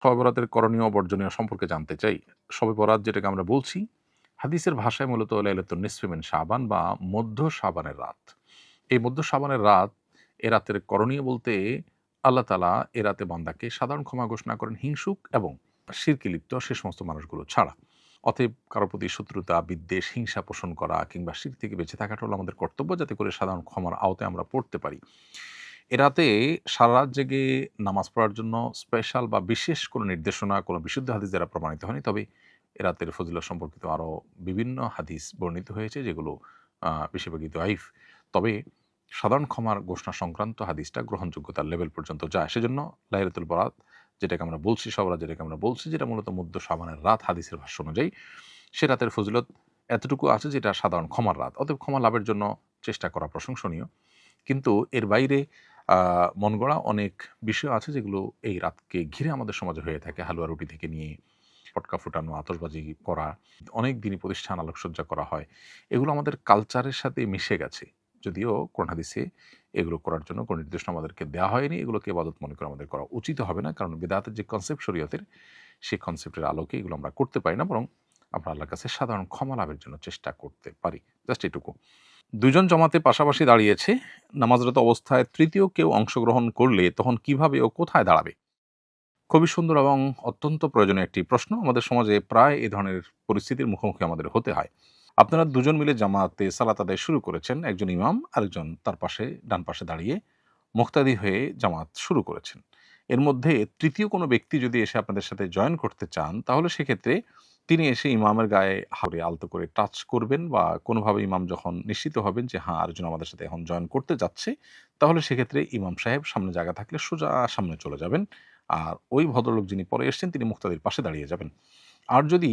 শবে বরাতের করণীয় ও বর্জনীয় সম্পর্কে জানতে চাই। শবে বরাত যেটাকে আমরা বলছি, হাদিসের ভাষায় মূলত লাইলাতুন নিসফি মিন শাবান বা মধ্য শাবানের রাত। এই মধ্য শাবানের রাত, এ রাতের করণীয় বলতে আল্লাহ তাআলা এ রাতে বান্দাকে সাধারণ ক্ষমা ঘোষণা করেন হিংসুক এবং শিরকে লিপ্ত সে সমস্ত মানুষগুলো ছাড়া। অতএব কারো প্রতি শত্রুতা, বিদ্বেষ, হিংসা পোষণ করা কিংবা শিরক থেকে বেঁচে থাকাটা হলো আমাদের কর্তব্য, যাতে করে সাধারণ ক্ষমার আওতায় আমরা পড়তে পারি। এ রাতে সারারাত জেগে নামাজ পড়ার জন্য স্পেশাল বা বিশেষ কোনো নির্দেশনা, কোনো বিশুদ্ধ হাদিস দ্বারা প্রমাণিত হয়নি। তবে এ রাতের ফজিলত সম্পর্কিত আরও বিভিন্ন হাদিস বর্ণিত হয়েছে, যেগুলো বেশিরভাগই দঈফ। তবে সাধারণ ক্ষমার ঘোষণা সংক্রান্ত হাদিসটা গ্রহণযোগ্যতার লেভেল পর্যন্ত যায়। সেজন্য লাইলাতুল বরাত যেটাকে আমরা বলছি, শবে বরাত যেটাকে আমরা বলছি, যেটা মূলত মধ্য শাবানের রাত হাদিসের ভাষ্য অনুযায়ী, সে রাতের ফজিলত এতটুকু আছে যেটা সাধারণ ক্ষমার রাত। অতএব ক্ষমা লাভের জন্য চেষ্টা করা প্রশংসনীয়। কিন্তু এর বাইরে মন গড়া অনেক বিষয় আছে, যেগুলো এই রাতকে ঘিরে আমাদের সমাজে হয়ে থাকে। হালুয়া রুটি থেকে নিয়ে পটকা ফুটানো, আতশবাজি করা, অনেক দিনই প্রতিষ্ঠান আলোকসজ্জা করা হয়। এগুলো আমাদের কালচারের সাথে মিশে গেছে। যদিও কোরআন হাদিসে এগুলো করার জন্য কোনো নির্দেশনা আমাদেরকে দেওয়া হয়নি। এগুলোকে ইবাদত মনে করে আমাদের করা উচিত হবে না। কারণ বিদআতের যে কনসেপ্ট শরীয়তের, সেই কনসেপ্টের আলোকে এগুলো আমরা করতে পারি না। বরং আমরা আল্লাহর কাছে সাধারণ ক্ষমা লাভের জন্য চেষ্টা করতে পারি। জাস্ট এটুকু। ২ জন জামাতে পাশাপাশি দাঁড়িয়েছে। নামাজরত অবস্থায় তৃতীয় কেউ অংশগ্রহণ করলে তখন কিভাবে ও কোথায় দাঁড়াবে? খুবই সুন্দর এবং অত্যন্ত প্রয়োজনীয় একটি প্রশ্ন। আমাদের সমাজে প্রায় এ ধরনের পরিস্থিতির মুখোমুখি আমাদের হতে হয়। আপনারা দুজন মিলে জামাতে সালাত আদায় শুরু করেছেন। একজন ইমাম, আরেকজন তার পাশে ডান পাশে দাঁড়িয়ে মুক্তাদি হয়ে জামাত শুরু করেছেন। এর মধ্যে তৃতীয় কোনো ব্যক্তি যদি এসে আপনাদের সাথে জয়েন করতে চান, তাহলে সেক্ষেত্রে তিনি এসে ইমামের গায়ে হাতে আলতো করে টাচ করবেন, বা কোনোভাবে ইমাম যখন নিশ্চিত হবেন যে হ্যাঁ, আরেকজন আমাদের সাথে এখন জয়েন করতে যাচ্ছে, তাহলে সেক্ষেত্রে ইমাম সাহেব সামনে জায়গা থাকলে সোজা সামনে চলে যাবেন। আর ওই ভদ্রলোক যিনি পরে এসছেন, তিনি মুক্তাদির পাশে দাঁড়িয়ে যাবেন। আর যদি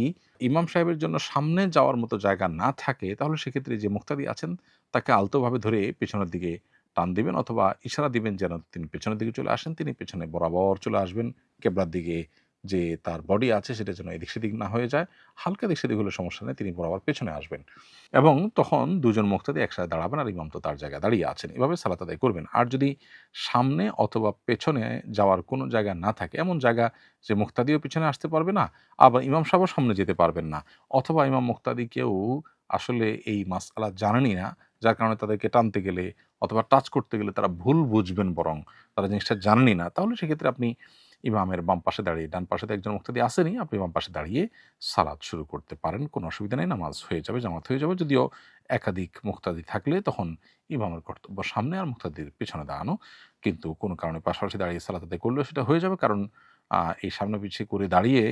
ইমাম সাহেবের জন্য সামনে যাওয়ার মতো জায়গা না থাকে, তাহলে সেক্ষেত্রে যে মুক্তাদি আছেন, তাকে আলতোভাবে ধরে পেছনের দিকে টান দিবেন, অথবা ইশারা দিবেন যেন তিনি পেছনের দিকে চলে আসেন। তিনি পেছনে বরাবর চলে আসবেন। কেবলার দিকে যে তার বডি আছে, সেটা যেন এদিক সেদিক না হয়ে যায়। হালকা এদিক সেদিক হলে সমস্যা নেই, তিনি বরাবর পেছনে আসবেন। এবং তখন দুজন মুক্তাদি একসাথে দাঁড়াবেন, আর ইমাম তো তার জায়গায় দাঁড়িয়ে আছেন। এভাবে সালাত আদায় করবেন। আর যদি সামনে অথবা পেছনে যাওয়ার কোনো জায়গা না থাকে, এমন জায়গা যে মুক্তাদিও পিছনে আসতে পারবে না, আবার ইমাম সাহেবও সামনে যেতে পারবেন না, অথবা ইমাম মুক্তাদি কেউ আসলে এই মাসআলা জানেনই না, যার কারণে তাদেরকে টানতে গেলে অথবা টাচ করতে গেলে তারা ভুল বুঝবেন, বরং তারা জিনিসটা জানেনই না, তাহলে সেক্ষেত্রে আপনি ইমামের বাম পাশে দাঁড়িয়ে, ডান পাশে তো একজন মুক্তাদি আসেনই, আপনি বাম পাশে দাঁড়িয়ে সালাত শুরু করতে পারেন। কোনো অসুবিধা নেই, নামাজ হয়ে যাবে, জামাত হয়ে যাবে। যদিও একাধিক মুক্তাদি থাকলে তখন ইমামের কর্তব্য সামনে আর মুক্তাদির পেছনে দাঁড়ানো। কিন্তু কোনো কারণে পাশাপাশি দাঁড়িয়ে সালাত আদায় করলেও সেটা হয়ে যাবে, কারণ এই সামনে পিছিয়ে করে দাঁড়িয়ে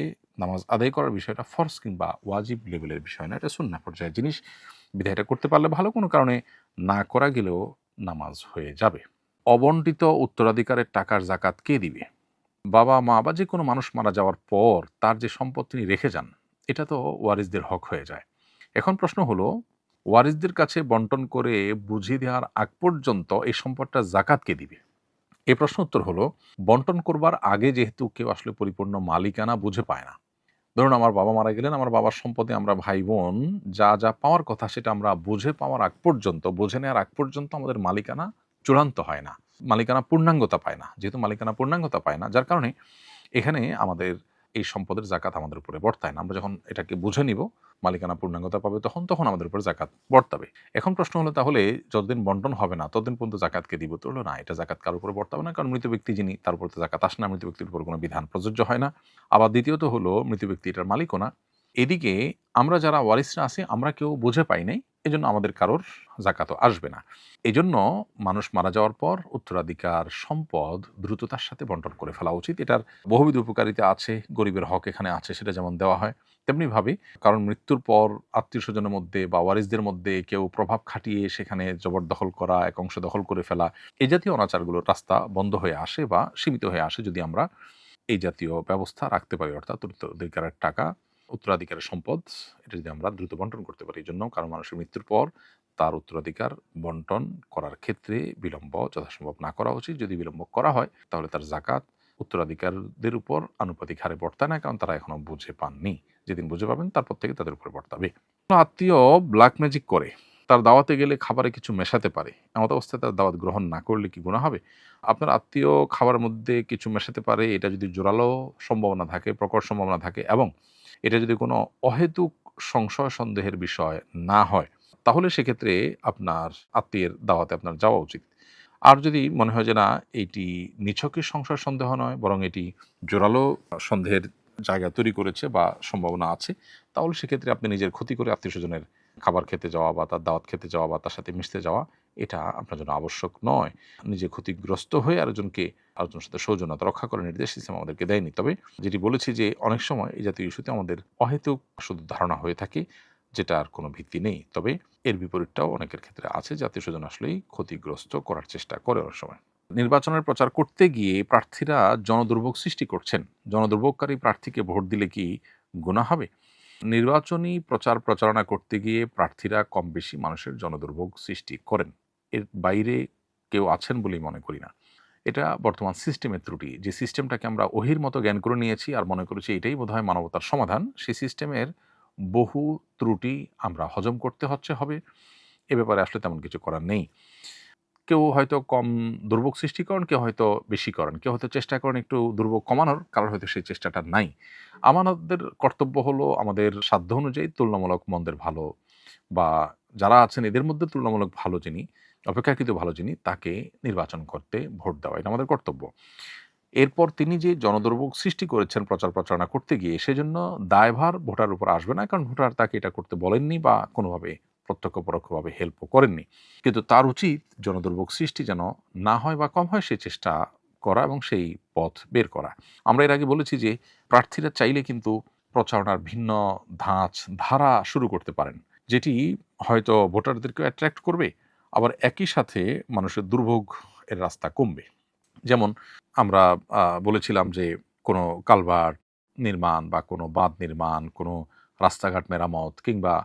নামাজ আদায় করার বিষয়টা ফরজ কিংবা ওয়াজিব লেভেলের বিষয় না, এটা সুন্নাহ পর্যায়ের জিনিস। বিধায় এটা করতে পারলে ভালো, কোনো কারণে না করা গেলেও নামাজ হয়ে যাবে। অবন্টিত উত্তরাধিকারের টাকার জাকাত কে দিবে? বাবা, মা বা যেকোনো মানুষ মারা যাওয়ার পর তার যে সম্পদ তিনি রেখে যান, এটা তো ওয়ারিসদের হক হয়ে যায়। এখন প্রশ্ন হলো, ওয়ারিসদের কাছে বন্টন করে বুঝিয়ে দেওয়ার আগ পর্যন্ত এই সম্পদটা জাকাত কে দিবে? এই প্রশ্ন উত্তর হলো, বন্টন করবার আগে যেহেতু কেউ আসলে পরিপূর্ণ মালিকানা বুঝে পায় না। ধরুন আমার বাবা মারা গেলেন, আমার বাবার সম্পদে আমরা ভাই বোন যা যা পাওয়ার কথা সেটা আমরা বুঝে পাওয়ার আগ পর্যন্ত, বুঝে নেওয়ার আগ পর্যন্ত আমাদের মালিকানা চূড়ান্ত হয় না, মালিকানা পূর্ণাঙ্গতা পায় না। যেহেতু মালিকানা পূর্ণাঙ্গতা পায় না, যার কারণে এখানে আমাদের এই সম্পদের জাকাত আমাদের উপরে বর্তায় না। আমরা যখন এটাকে বুঝে নিব, মালিকানা পূর্ণাঙ্গতা পাবে, তখন আমাদের উপরে জাকাত বর্তাবে। এখন প্রশ্ন হলো, তাহলে যতদিন বন্টন হবে না ততদিন পর্যন্ত জাকাতকে দিব? তো হলো না, এটা জাকাত কারোর উপরে বর্তাবে না, কারণ মৃত ব্যক্তি যিনি, তার উপর তো জাকাত আসে না, মৃত ব্যক্তির উপর কোনো বিধান প্রযোজ্য হয় না। আবার দ্বিতীয়ত হলো, মৃত ব্যক্তি এটার মালিকও না। এদিকে আমরা যারা ওয়ারিসরা আছি, আমরা কেউ বুঝে পাই নাই, এজন্য আমাদের কারোর জাকাতও আসবে না। এজন্য মানুষ মারা যাওয়ার পর উত্তরাধিকার সম্পদ দ্রুততার সাথে বন্টন করে ফেলা উচিত। এটার বহুবিধ উপকারিতা আছে, গরিবের হক এখানে আছে, সেটা যেমন দেওয়া হয় তেমনিভাবে, কারণ মৃত্যুর পর আত্মীয় স্বজনের মধ্যে বা ওয়ারিসদের মধ্যে কেউ প্রভাব খাটিয়ে সেখানে জবরদখল করা, এক অংশ দখল করে ফেলা, এই জাতীয় অনাচারগুলোর রাস্তা বন্ধ হয়ে আসে বা সীমিত হয়ে আসে যদি আমরা এই জাতীয় ব্যবস্থা রাখতে পারি। অর্থাৎ উত্তরাধিকারের টাকা, উত্তরাধিকারের সম্পদ, এটা যদি আমরা দ্রুত বন্টন করতে পারি। এই জন্য কারণ মানুষের মৃত্যুর পর তার উত্তরাধিকার বন্টন করার ক্ষেত্রে বিলম্ব যথাসম্ভব না করা উচিত। যদি বিলম্ব করা হয়, তাহলে তার জাকাত উত্তরাধিকারদের উপর আনুপাতিক হারে বর্তায় না, কারণ তারা এখনো বুঝে পাননি। যেদিন বুঝে পাবেন, তারপর থেকে তাদের উপরে বর্তাবে। আত্মীয় ব্ল্যাক ম্যাজিক করে তার দাওয়াতে গেলে খাবারে কিছু মেশাতে পারে, এমত অবস্থায় তার দাওয়াত গ্রহণ না করলে কি গুনাহ হবে? আপনার আত্মীয় খাবারের মধ্যে কিছু মেশাতে পারে, এটা যদি জোরালো সম্ভাবনা থাকে, প্রকট সম্ভাবনা থাকে এবং এটা যদি কোনো অহেতুক সংশয় সন্দেহের বিষয় না হয়, তাহলে সেক্ষেত্রে আপনার আত্মীয়ের দাওয়াতে আপনার যাওয়া উচিত। আর যদি মনে হয় যে না, এটি নিছকই সংশয় সন্দেহ নয়, বরং এটি জোরালো সন্দেহের জায়গা তৈরি করেছে বা সম্ভাবনা আছে, তাহলে সেক্ষেত্রে আপনি নিজের ক্ষতি করে আত্মীয়স্বজনের খাবার খেতে যাওয়া বা তার দাওয়াত খেতে যাওয়া বা তার সাথে মিশতে যাওয়া, এটা আপনার জন্য আবশ্যক নয়। নিজে ক্ষতিগ্রস্ত হয়ে আরেকজনের সাথে সৌজন্যতা রক্ষা করার নির্দেশ ইসলাম আমাদেরকে দেয়নি। তবে যেটি বলেছি যে অনেক সময় এই জাতীয় ইস্যুতে আমাদের অহেতুক শুধু ধারণা হয়ে থাকে, যেটার কোনো ভিত্তি নেই। তবে এর বিপরীতটাও অনেকের ক্ষেত্রে আছে যে আত্মীয়স্বজন আসলেই ক্ষতিগ্রস্ত করার চেষ্টা করে অনেক সময়। নির্বাচনের প্রচার করতে গিয়ে প্রার্থীরা জনদুর্ভোগ সৃষ্টি করছেন। জনদুর্ভোগকারী প্রার্থীকে ভোট দিলে কি গুনাহ হবে? নির্বাচনী প্রচার প্রচারণা করতে গিয়ে প্রার্থীরা কম বেশি মানুষের জনদুর্ভোগ সৃষ্টি করেন। এর বাইরে কেউ আছেন বলেই মনে করি না। এটা বর্তমান সিস্টেমের ত্রুটি। যে সিস্টেমটাকে আমরা ওহির মতো জ্ঞান করে নিয়েছি আর মনে করেছি এটাই বোধহয় মানবতার সমাধান, সেই সিস্টেমের বহু ত্রুটি আমরা হজম করতে হবে। এ ব্যাপারে আসলে তেমন কিছু করার নেই। কেউ হয়তো কম দুর্ভোগ সৃষ্টি করেন, কেউ হয়তো বেশি করেন। কেউ হয়তো চেষ্টা করেন একটু দুর্ভোগ কমানোর, কারোর হয়তো সেই চেষ্টাটা নাই। আমাদের কর্তব্য হলো আমাদের সাধ্য অনুযায়ী তুলনামূলক মন্দের ভালো বা যারা আছেন এদের মধ্যে তুলনামূলক ভালো যিনি, অপেক্ষাকৃত ভালো যিনি, তাকে নির্বাচন করতে ভোট দেওয়া। এটা আমাদের কর্তব্য। এরপর তিনি যে জনদুর্ভোগ সৃষ্টি করেছেন প্রচার প্রচারণা করতে গিয়ে, সেজন্য দায়ভার ভোটার উপর আসবে না। কারণ ভোটার তাকে এটা করতে বলেননি বা কোনোভাবে প্রত্যক্ষ পরোক্ষভাবে হেল্পও করেননি। কিন্তু তার উচিত জনদুর্ভোগ সৃষ্টি যেন না হয় বা কম হয় সেই চেষ্টা করা এবং সেই পথ বের করা। আমরা এর আগে বলেছি যে প্রার্থীরা চাইলে কিন্তু প্রচারণার ভিন্ন ধাঁচ, ধারা শুরু করতে পারেন। যেটি হয়তো ভোটারদেরকেও অ্যাট্রাক্ট করবে, আবার একই সাথে মানুষের দুর্ভোগ এর রাস্তা কমবে। যেমন আমরা বলেছিলাম যে কোনো কালভার্ট নির্মাণ বা কোনো বাঁধ নির্মাণ, কোনো রাস্তাঘাট মেরামত কিংবা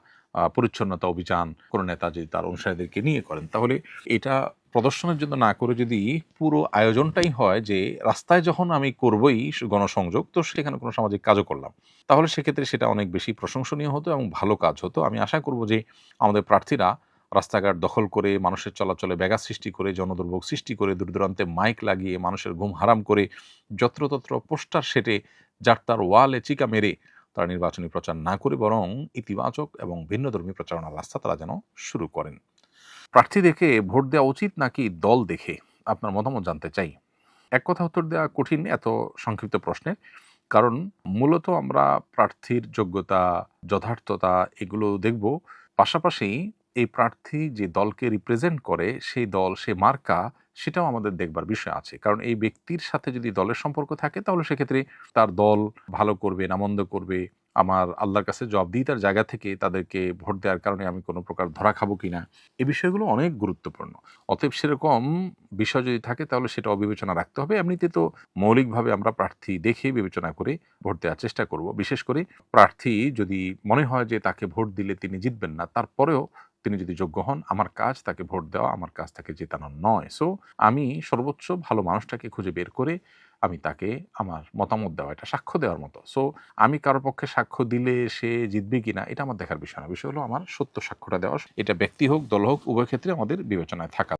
পরিচ্ছন্নতা অভিযান কোনো নেতা যদি তার অনুসারীদেরকে নিয়ে করেন, তাহলে এটা প্রদর্শনের জন্য না করে যদি পুরো আয়োজনটাই হয় যে রাস্তায় যখন আমি করবই গণসংযোগ, তো সেখানে কোনো সামাজিক কাজও করলাম, তাহলে সেক্ষেত্রে সেটা অনেক বেশি প্রশংসনীয় হতো এবং ভালো কাজ হতো। আমি আশা করব যে আমাদের প্রার্থীরা রাস্তাঘাট দখল করে, মানুষের চলাচলে ব্যাঘাত সৃষ্টি করে, জনদুর্ভোগ সৃষ্টি করে, দূর-দূরান্তে মাইক লাগিয়ে মানুষের ঘুম হারাম করে, যত্রতত্র পোস্টার সেটে, যার তার ওয়ালে চিকা মেরে তারা নির্বাচনী প্রচার না করে বরং ইতিবাচক এবং ভিন্নধর্মী প্রচারণার রাস্তা তারা যেন শুরু করেন। প্রার্থী দেখে ভোট দেওয়া উচিত নাকি দল দেখে? আপনার মতামত জানতে চাই। এক কথা উত্তর দেওয়া কঠিন এত সংক্ষিপ্ত প্রশ্নের। কারণ মূলত আমরা প্রার্থীর যোগ্যতা, যথার্থতা এগুলো দেখব। পাশাপাশি এই প্রার্থী যে দলকে রিপ্রেজেন্ট করে, সেই দল, সে মার্কা, সেটাও আমাদের দেখবার বিষয় আছে। কারণ এই ব্যক্তির সাথে যদি দলের সম্পর্ক থাকে, তাহলে সেক্ষেত্রে তার দল ভালো করবে না মন্দ করবে, আমার আল্লাহর কাছে জবাবদিহিতার জায়গা থেকে তাদেরকে ভোট দেওয়ার কারণে আমি কোনো প্রকার ধরা খাবো কিনা, এই বিষয়গুলো অনেক গুরুত্বপূর্ণ। অতএব সেরকম বিষয় যদি থাকে তাহলে সেটাও বিবেচনা রাখতে হবে। এমনিতে তো মৌলিকভাবে আমরা প্রার্থী দেখে বিবেচনা করে ভোট দেওয়ার চেষ্টা করব। বিশেষ করে প্রার্থী যদি মনে হয় যে তাকে ভোট দিলে তিনি জিতবেন না, তারপরেও তিনি যদি যোগ্য হন, আমার কাজ তাকে ভোট দেওয়া, আমার কাজ তাকে জেতানো নয়। সো আমি সর্বোচ্চ ভালো মানুষটাকে খুঁজে বের করে আমি তাকে আমার মতামত দেওয়া, এটা সাক্ষ্য দেওয়ার মতো। সো আমি কারো পক্ষে সাক্ষ্য দিলে সে জিতবে কিনা এটা আমার দেখার বিষয় না। বিষয় হলো আমার সত্য সাক্ষ্যটা দেওয়া। এটা ব্যক্তি হোক, দল হোক, উভয় ক্ষেত্রে আমাদের বিবেচনায় থাকা